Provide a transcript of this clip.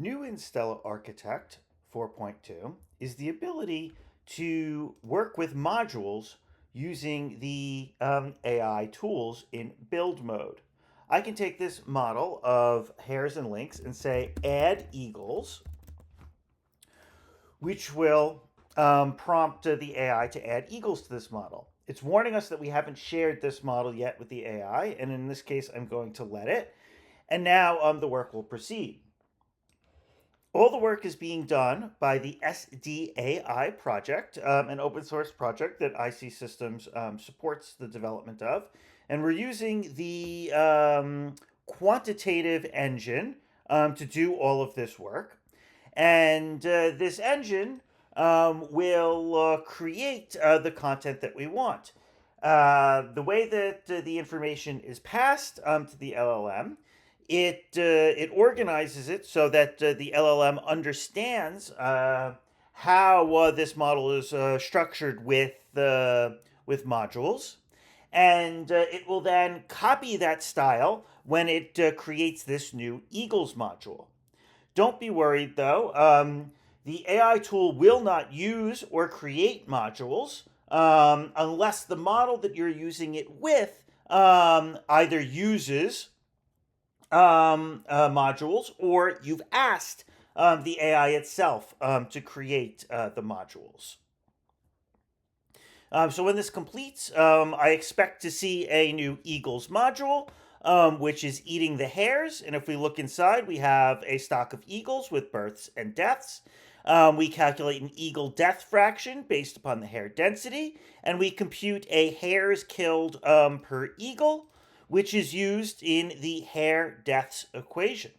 New in Stella Architect 4.2 is the ability to work with modules using the AI tools in build mode. I can take this model of hares and lynx and say add eagles, which will prompt the AI to add eagles to this model. It's warning us that we haven't shared this model yet with the AI, and in this case, I'm going to let it. And now the work will proceed. All the work is being done by the SDAI project, an open source project that IC Systems supports the development of. And we're using the quantitative engine to do all of this work. And this engine will create the content that we want. The way that the information is passed to the LLM, it organizes it so that the LLM understands how this model is structured with modules, and it will then copy that style when it creates this new Eagles module. Don't be worried though. The AI tool will not use or create modules unless the model that you're using it with either uses modules, or you've asked the AI itself to create the modules. So when this completes, I expect to see a new Eagles module, which is eating the hares. And if we look inside, we have a stock of eagles with births and deaths. We calculate an eagle death fraction based upon the hare density, and we compute a hares killed per eagle, which is used in the hare deaths equation.